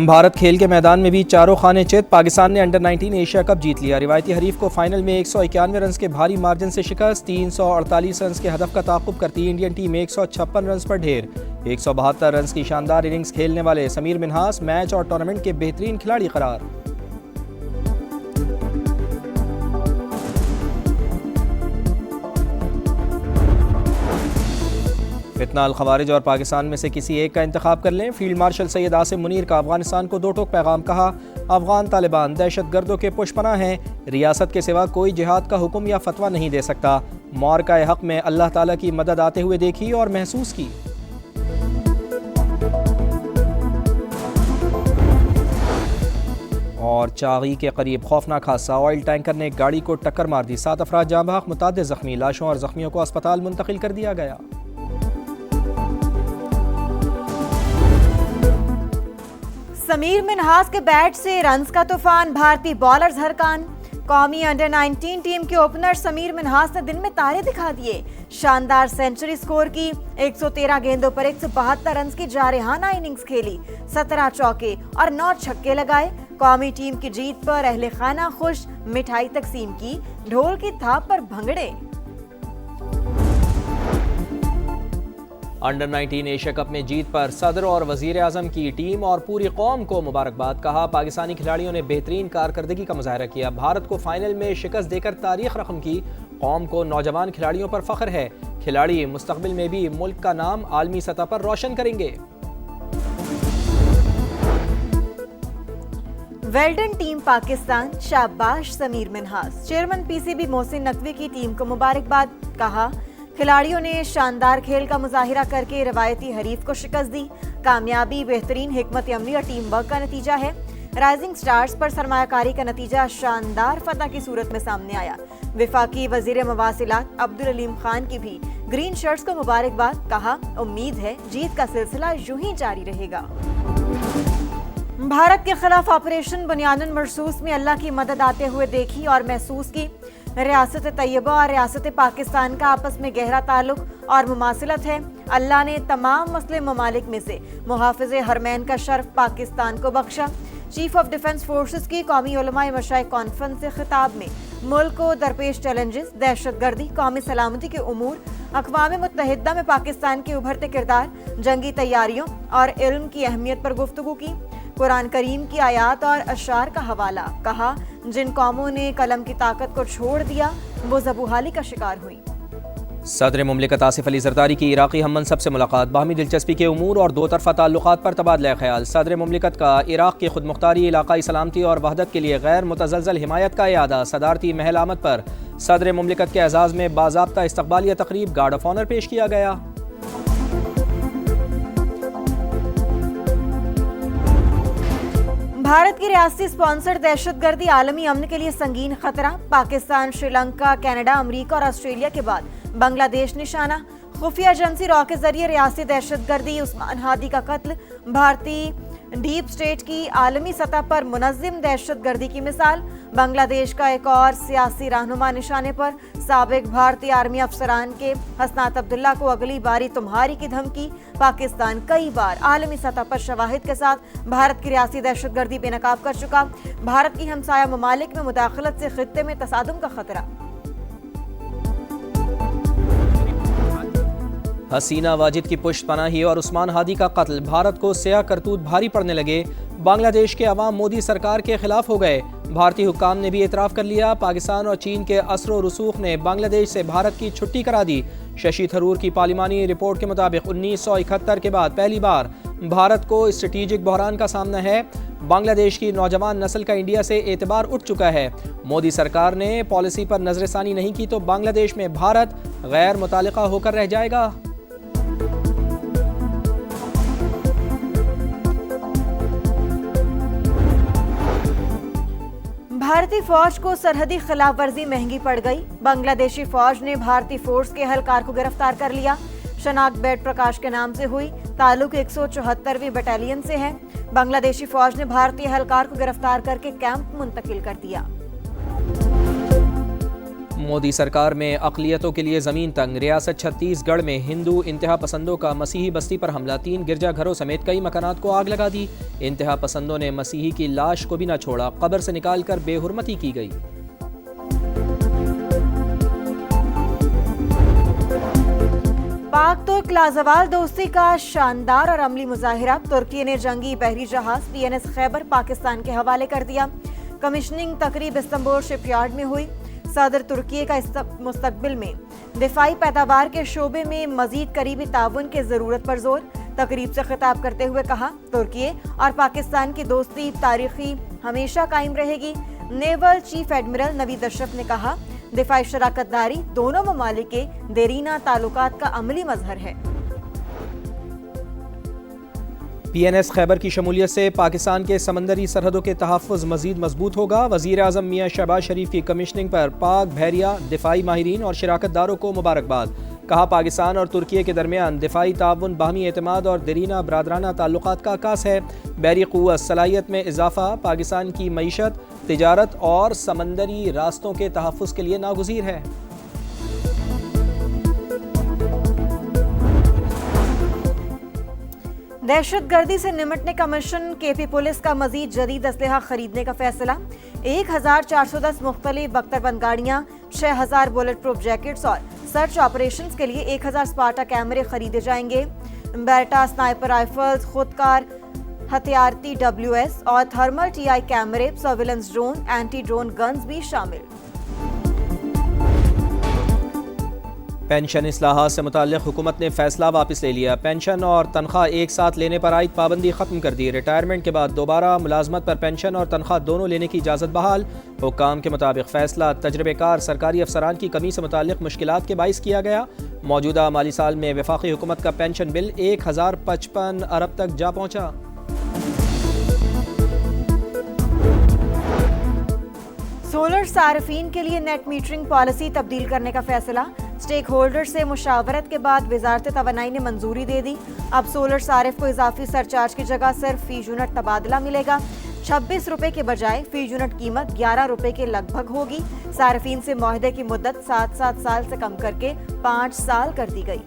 भारत खेल के मैदान में भी चारों खाने चित। पाकिस्तान ने अंडर 19 एशिया कप जीत लिया। रिवायती हरीफ को फाइनल में 191 रन के भारी मार्जिन से शिकस्त। 348 रन के हदफ का ताक़ुब करती इंडियन टीम 156 रन पर ढेर। 172 रन की शानदार इनिंग्स खेलने वाले समीर मिन्हास मैच और टूर्नामेंट के बेहतरीन खिलाड़ी करार। फितना अल खवारिज और पाकिस्तान में से किसी एक का इंतखाब कर लें। फील्ड मार्शल सैयद आसिम मुनीर का अफगानिस्तान को दो टोक पैगाम। कहा, अफगान तालिबान दहशत गर्दों के पुशपनाह हैं। रियासत के सिवा कोई जिहाद का हुक्म या फतवा नहीं दे सकता। मौरका हक में अल्लाह ताला की मदद आते हुए देखी और महसूस की। और चागी के करीब खौफनाक हादसा। ऑयल टैंकर ने गाड़ी को टक्कर मार दी। 7 अफराद जाँ बहक, मुतादिद जख्मी। लाशों और जख्मियों को अस्पताल मुंतकिल कर दिया गया। समीर मिन्हास के बैट से रन्स का तूफान। भारतीय बॉलर्स हरकान। कौमी अंडर 19 टीम के ओपनर समीर मिन्हास ने दिन में तारे दिखा दिए। शानदार सेंचुरी स्कोर की। 113 गेंदों पर 172 रन की जारहाना इनिंग्स खेली। 17 चौके और 9 छक्के लगाए। कौमी टीम की जीत पर अहले खाना खुश। मिठाई तकसीम की। ढोल की थाप पर भंगड़े। अंडर 19 एशिया कप में जीत पर सदर और वजीर आजम की टीम और पूरी कौम को मुबारकबाद। कहा, पाकिस्तानी खिलाड़ियों ने बेहतरीन कारकर्दगी का मुजाहरा किया। भारत को फाइनल में शिकस्त देकर तारीख रकम की। कौम को नौजवान खिलाड़ियों पर फख्र है। खिलाड़ी मुस्तकबिल में भी मुल्क का नाम आलमी सतह पर रोशन करेंगे। वेल्डन टीम पाकिस्तान, शाबाश समीर मिन्हास। चेयरमैन पीसीबी मोहसिन नकवी की टीम को मुबारकबाद। कहा, खिलाड़ियों ने शानदार खेल का मुजाहिरा करके रवायती हरीफ को शिकस्त दी। कामयाबी बेहतरीन हिकमत अमली और टीम वर्क का नतीजा है। राइजिंग स्टार्स पर सरमायाकारी का नतीजा शानदार फतह की सूरत में सामने आया। विफाकी वजीर मवासिलात अब्दुल अलीम खान की भी ग्रीन शर्ट्स को मुबारकबाद। कहा, उम्मीद है जीत का सिलसिला यूं ही जारी रहेगा। भारत के खिलाफ ऑपरेशन बुनियादुन मरसूस में अल्लाह की मदद आते हुए देखी और महसूस की। रियासत तैयबा और रियासत पाकिस्तान का आपस में गहरा ताल्लुक और मुमासिलत है। अल्लाह ने तमाम मुस्लिम ममालिक में से मुहाफ़िज़े हरमैन का शर्फ पाकिस्तान को बख्शा। चीफ ऑफ डिफेंस फोर्सेस की कौमी उलमाए मशाइख कॉन्फ्रेंस से खिताब में मुल्क को दरपेश चैलेंजेस, दहशत गर्दी, कौमी सलामती के उमूर, अक़वाम मुत्तहिदा में पाकिस्तान के उभरते किरदार, जंगी तैयारियों और इल्म की अहमियत पर गुफ्तगू की। कुरान करीम की आयात और अशार का हवाला। कहा, जिन कौमों ने कलम की ताकत को छोड़ दिया वो ज़बूहाली का शिकार हुई। सदर मुमलिकत आसिफ अली जरदारी की इराक़ी हम मनसब से मुलाकात। बाहमी दिलचस्पी के उमूर और दो तरफ़ा ताल्लुक़ात पर तबादला ख्याल। सदर मुमलिकत का इराक़ की खुद मुख्तारी, इलाक़ाई सलामती और वहदत के लिए गैर मुतज़लज़ल हिमायत का इयादा। सदारती महल आमद पर सदर मुमलिकत के एजाज़ में बाज़ाब्ता इस्तक़बालिया तक़रीब, गार्ड ऑफ ऑनर पेश किया गया। भारत की रियासती स्पॉन्सर्ड दहशतगर्दी आलमी अमन के लिए संगीन खतरा। पाकिस्तान, श्रीलंका, कनाडा, अमेरिका और ऑस्ट्रेलिया के बाद बांग्लादेश निशाना। खुफिया एजेंसी रॉ के जरिए रियासती दहशतगर्दी उस्मान हादी का कत्ल। भारतीय डीप स्टेट की आलमी सतह पर मुनज़्ज़म दहशतगर्दी की मिसाल। बांग्लादेश का एक और सियासी रहनुमा निशाने पर। साबिक भारतीय आर्मी अफसरान के हसनात अब्दुल्ला को अगली बारी तुम्हारी की धमकी। पाकिस्तान कई बार आलमी सतह पर शवाहिद के साथ भारत की रियासती दहशतगर्दी बेनकाब कर चुका। भारत की हमसाया ममालिक में मुदाखलत से खित्ते में तसादुम का खतरा। हसीना वाजिद की पुष्टपनाही और उस्मान हादी का कत्ल। भारत को सियाह करतूत भारी पड़ने लगे। बांग्लादेश के अवाम मोदी सरकार के खिलाफ हो गए। भारतीय हुक्काम ने भी एतराफ़ कर लिया। पाकिस्तान और चीन के असर व रसूख ने बांग्लादेश से भारत की छुट्टी करा दी। शशि थरूर की पार्लिमानी रिपोर्ट के मुताबिक 1971 के बाद पहली बार भारत को स्ट्रेटेजिक बहरान का सामना है। बांग्लादेश की नौजवान नस्ल का इंडिया से एतबार उठ चुका है। मोदी सरकार ने पॉलिसी पर नजरसानी नहीं की तो बांग्लादेश में भारत गैर मुतालिका होकर रह जाएगा। भारतीय फौज को सरहदी खिलाफ वर्जी महंगी पड़ गई। बांग्लादेशी फौज ने भारतीय फोर्स के एहलकार को गिरफ्तार कर लिया। शनाख्त बेट प्रकाश के नाम से हुई। ताल्लुक 174वीं बटालियन से है। बांग्लादेशी फौज ने भारतीय एहलकार को गिरफ्तार करके कैंप मुंतकिल कर दिया। मोदी सरकार में अक़लियतों के लिए ज़मीन तंग, रियासत छत्तीसगढ़ में हिंदू इंतहा पसंदों का मसीही बस्ती पर हमला, 3 गिरजाघरों समेत कई मकानात को आग लगा दी। इंतहा पसंदों ने मसीही की लाश को भी न छोड़ा, कब्र से निकालकर बेहुरमती की गई। पाक तुर्क लाजवाल दोस्ती का शानदार और अमली मुजाहिरा, तुर्की ने जंगी बहरी जहाज PNS खैबर पाकिस्तान के हवाले कर दिया। कमीशनिंग तकरीब इस्तांबुल शिपयार्ड में हुई। सदर तुर्की का मुस्तकबिल में दिफाई पैदावार के शोबे में मजीद करीबी ताउन की जरूरत पर जोर। तकरीब से खिताब करते हुए कहा, तुर्की और पाकिस्तान की दोस्ती तारीखी हमेशा कायम रहेगी। Naval chief admiral Naveed Ashraf ने कहा, दिफाई शराकतदारी दोनों ममालिक के देरीना ताल्लुकात का अमली मजहर है। PNS खैबर की शमूलियत से पाकिस्तान के समंदरी सरहदों के तहफ़्फ़ुज़ मज़ीद मजबूत होगा। वज़ीर आज़म मियाँ शहबाज शरीफ की कमीशनिंग पर पाक बहरिया दिफाई माहिरीन और शराकतदारों को मुबारकबाद। कहा, पाकिस्तान और तुर्की के दरमियान दिफाई ताउन बाहमी एतमाद और देरीना बरादराना ताल्लुकात का आकास है। बहरी क़ुव्वत सलाहियत में इजाफा पाकिस्तान की मईशत, तिजारत और समंदरी रास्तों के तहफ़्फ़ुज़ के लिए नागुज़ीर है। दहशतगर्दी से निमटने का मिशन, KP पुलिस का मजीद जदीद असलहा खरीदने का फैसला। 1410 मुख्तलिफ बख्तरबंद गाड़ियाँ, 6000 बुलेट प्रूफ जैकेट्स और सर्च ऑपरेशन के लिए 1000 स्पार्टा कैमरे खरीदे जाएंगे। बेटा स्नाइपर राइफल्स, खुदकार हथियारती WS और थर्मल TI कैमरे, surveillance drone, anti drone guns भी शामिल। पेंशन इस्लाहात से मुताल्लिक़ हुकूमत ने फैसला वापस ले लिया। पेंशन और तनख्वाह एक साथ लेने पर आयद पाबंदी ख़त्म कर दी। रिटायरमेंट के बाद दोबारा मुलाजमत पर पेंशन और तनख्वाह दोनों लेने की इजाज़त बहाल। हुक्काम के मुताबिक फ़ैसला तजर्बेकार सरकारी अफसरान की कमी से मुताल्लिक़ मुश्किलात के बाइस किया गया। मौजूदा माली साल में वफाकी हुकूमत का पेंशन बिल 1055 अरब तक जा पहुँचा। सोलर सार्फिन के लिए नेट मीटरिंग पॉलिसी तब्दील करने का फैसला। स्टेक होल्डर से मुशावरत के बाद वजारत तवानाई ने मंजूरी दे दी। अब सोलर सारिफ को इजाफी सरचार्ज की जगह सिर्फ फी यूनिट तबादला मिलेगा। 26 रुपए के बजाय फी यूनिट कीमत 11 रुपए के लगभग होगी। सार्फिन से मुआहदे की मुद्दत 7 साल से कम करके 5 साल कर दी गई।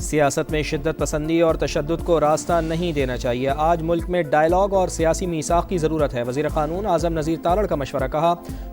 सियासत में शिद्दत पसंदी और तशद्दुद को रास्ता नहीं देना चाहिए। आज मुल्क में डायलॉग और सियासी मीसाख की ज़रूरत है। वज़ीर क़ानून आज़म नज़ीर तालड़ का मशवरा। कहा,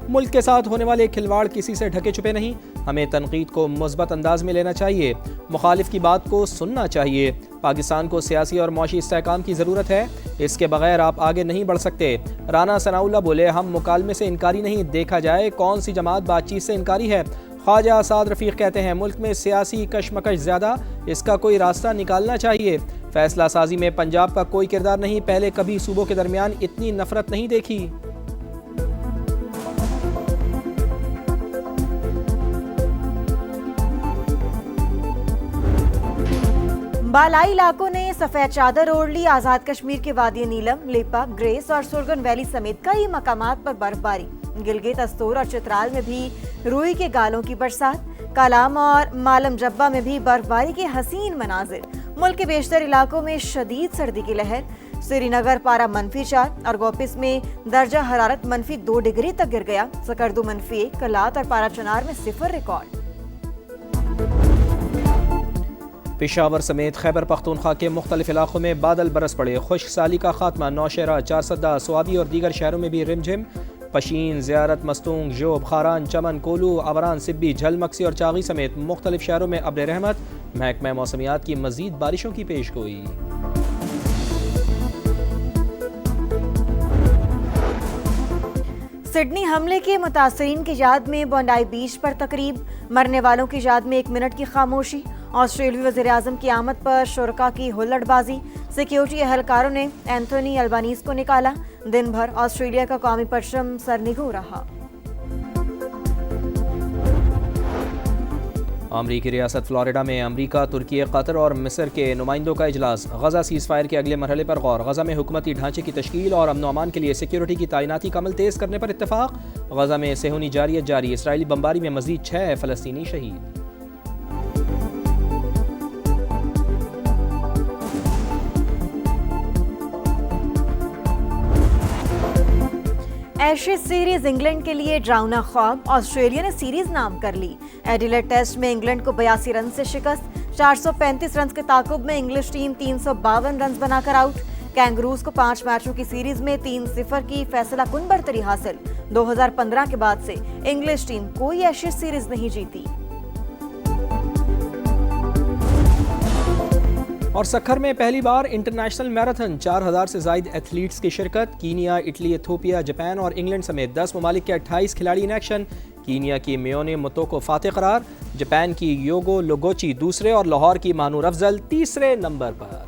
मुल्क के साथ होने वाले खिलवाड़ किसी से ढके छुपे नहीं। हमें तनकीद को मुस्बत अंदाज में लेना चाहिए, मुखालिफ की बात को सुनना चाहिए। पाकिस्तान को सियासी और मौशी इस्तेहकाम की ज़रूरत है, इसके बगैर आप आगे नहीं बढ़ सकते। राना सनाउल्लाह बोले, हम मुकालमे से इनकारी नहीं, देखा जाए कौन सी जमात बातचीत से इनकारी है। ख्वाजा आसाद रफ़ीक कहते हैं, मुल्क में सियासी कशमकश ज़्यादा, इसका कोई रास्ता निकालना चाहिए। फैसला साजी में पंजाब का कोई किरदार नहीं, पहले कभी सूबों के दरमियान इतनी नफरत नहीं देखी। बालाई इलाकों ने सफेद चादर ओढ़ ली। आजाद कश्मीर के वादी नीलम, लेपा, ग्रेस और सुरगन वैली समेत कई मकामात पर बर्फबारी। गिलगित, अस्तूर और चित्राल में भी रुई के गालों की बरसात। कालाम और मालम जब्बा में भी बर्फबारी के हसीन मनाजिर। मुल्क के बेशतर इलाकों में शदीद सर्दी की लहर। श्रीनगर पारा -4 और गोपिस में दर्जा हरारत -2 डिग्री तक गिर गया। सकर्दू -1, कलात और पारा चनार में 0 रिकॉर्ड। पेशावर समेत खैबर पख्तूनख्वा के मुख्तलिफ इलाकों में बादल बरस पड़े। खुश्क साली का खात्मा नौशहरा, चारसद्दा, स्वाबी और दीगर शहरों में भी रिमझिम। पशीन, ज़ियारत, मस्तूंग, जोब, खारान, चमन, कोलू, अवरान, सिब्बी, झल, मक्सी और चागी समेत मुख्तलिफ शहरों में अब्र रहमत। महकमा मौसमियात की मजीद बारिशों की पेशगोई। सिडनी हमले के मुतासरीन की याद में बोंडाई बीच पर तकरीब। मरने वालों की याद में 1 मिनट की खामोशी। ऑस्ट्रेलियाई वज़ीर आज़म की आमद पर शुरका की हुल्लड़बाजी। सिक्योरिटी एहलकारों ने एंथोनी अल्बानीज़ को निकाला। दिन भर ऑस्ट्रेलिया का कौमी परचम सरनिगू रहा। अमरीकी रियासत फ्लोरिडा में अमरीका, तुर्की, कतर और मिस्र के नुमाइंदों का इजलास। गजा सीज़ फायर के अगले मरहले पर गौर। गजा में हुकूमती ढांचे की तश्कील और अमन अमान के लिए सिक्योरिटी की तैनाती का अमल तेज़ करने पर इत्तेफाक। गजा में सेहूनी जारियत जारी। इसराइली बमबारी में मजीद 6 फ़लस्तीनी शहीद। एशेज सीरीज इंग्लैंड के लिए ड्राउना ख्वाब, ऑस्ट्रेलिया ने सीरीज नाम कर ली। एडिलेड टेस्ट में इंग्लैंड को 82 रन से शिकस्त, 435 रन के ताकुब में इंग्लिश टीम 352 रन बनाकर आउट। कैंगरूज को 5 मैचों की सीरीज में 3-0 की फैसला कुन बरतरी हासिल। 2015 के बाद से इंग्लिश टीम कोई एशेज सीरीज नहीं जीती। और सखर में पहली बार इंटरनेशनल मैराथन, 4000 से ज़ायद एथलीट्स की शिरकत। कीनिया, इटली, इथियोपिया, जापान और इंग्लैंड समेत 10 ममालिक के 28 खिलाड़ी इन एक्शन। कीनिया की मियोने मोतोको फातेह करार, जापान की योगो लोगोची दूसरे और लाहौर की मानूर अफजल तीसरे नंबर पर।